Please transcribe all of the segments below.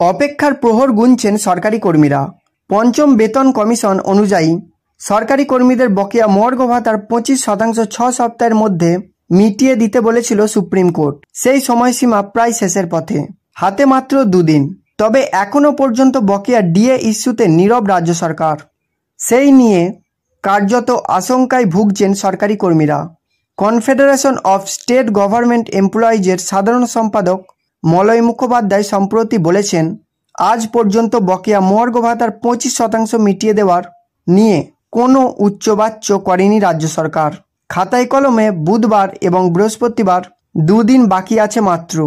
অপেক্ষার প্রহর গুনছেন সরকারি কর্মীরা। পঞ্চম বেতন কমিশন অনুযায়ী সরকারি কর্মীদের বকেয়া মর্গ ভাতার 25% 6 সপ্তাহের মধ্যে মিটিয়ে দিতে বলেছিল সুপ্রিম কোর্ট। সেই সময়সীমা প্রায় শেষের পথে, হাতে মাত্র 2 দিন। তবে এখনও পর্যন্ত বকেয়া ডিএ ইস্যুতে নীরব রাজ্য সরকার। সেই নিয়ে কার্যত আশঙ্কায় ভুগছেন সরকারি কর্মীরা। কনফেডারেশন অফ স্টেট গভর্নমেন্ট এমপ্লয়িজের সাধারণ সম্পাদক মলয় মুখোপাধ্যায় সম্প্রতি বলেছেন, আজ পর্যন্ত বকেয়া মর্গ ভাতার 25% মিটিয়ে দেওয়ার নিয়ে কোনো উচ্চবাচ্য করেনি রাজ্য সরকার। খাতায় কলমে বুধবার এবং বৃহস্পতিবার 2 দিন বাকি আছে মাত্র।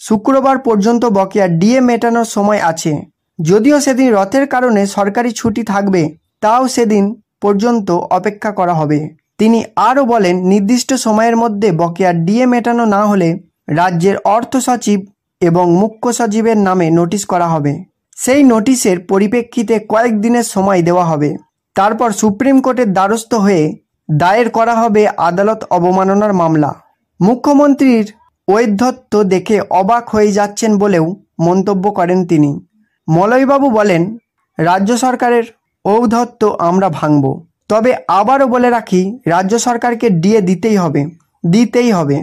শুক্রবার পর্যন্ত বকেয়া ডিএ মেটানোর সময় আছে। যদিও সেদিন রথের কারণে সরকারি ছুটি থাকবে, তাও সেদিন পর্যন্ত অপেক্ষা করা হবে। তিনি আরও বলেন, নির্দিষ্ট সময়ের মধ্যে বকেয়া ডিএ মেটানো না হলে রাজ্যের অর্থ সচিব এবং মুখ্য সচিবের নামে নোটিশ করা হবে। সেই নোটিশের পরিপ্রেক্ষিতে কয়েকদিনের সময় দেওয়া হবে। তারপর সুপ্রিম কোর্টের দ্বারস্থ হয়ে দায়ের করা হবে আদালত অবমাননার মামলা। মুখ্যমন্ত্রীর ঔদ্ধত্য দেখে অবাক হয়ে যাচ্ছেন বলেও মন্তব্য করেন তিনি। মলয়বাবু বলেন, রাজ্য সরকারের ঔদ্ধত্য আমরা ভাঙব। তবে আবারও বলে রাখি, রাজ্য সরকারকে ডিএ দিতেই হবে।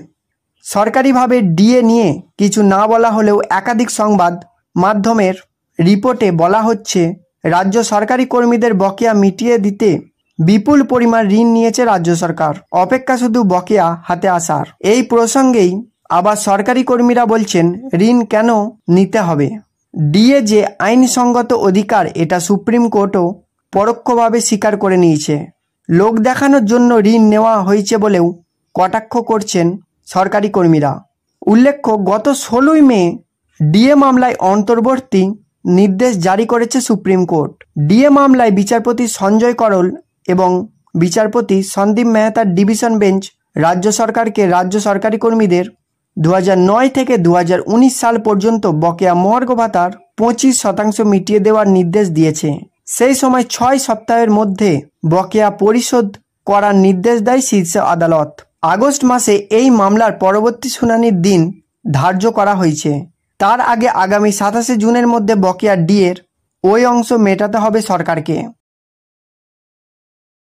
সরকারিভাবে ডিএ নিয়ে কিছু না বলা হলেও একাধিক সংবাদ মাধ্যমের রিপোর্টে বলা হচ্ছে, রাজ্য সরকারি কর্মীদের বকেয়া মিটিয়ে দিতে বিপুল পরিমাণ ঋণ নিয়েছে রাজ্য সরকার। অপেক্ষা শুধু বকেয়া হাতে আসার। এই প্রসঙ্গেই আবার সরকারি কর্মীরা বলছেন, ঋণ কেন নিতে হবে? ডিএ যে আইনসঙ্গত অধিকার, এটা সুপ্রিম কোর্টও পরোক্ষভাবে স্বীকার করে নিয়েছে। লোক দেখানোর জন্য ঋণ নেওয়া হয়েছে বলেও কটাক্ষ করছেন সরকারি কর্মীরা। উল্লেখ্য, গত 16 মে ডিএ মামলায় অন্তর্বর্তী নির্দেশ জারি করেছে সুপ্রিম কোর্ট। ডিএ মামলায় বিচারপতি সঞ্জয় করল এবং বিচারপতি সন্দীপ মেহতার ডিভিশন বেঞ্চ রাজ্য সরকারকে রাজ্য সরকারি কর্মীদের 2009 থেকে 2019 সাল পর্যন্ত বকেয়া মর্গ ভাতার 25% মিটিয়ে দেওয়ার নির্দেশ দিয়েছে। সেই সময় 6 সপ্তাহের মধ্যে বকেয়া পরিশোধ করার নির্দেশ দেয় শীর্ষ আদালত। আগস্ট মাসে এই মামলার পরবর্তী শুনানির দিন ধার্য করা হয়েছে। তার আগে আগামী 27 জুনের মধ্যে বকেয়া ডিএর ওই অংশ মেটাতে হবে সরকারকে।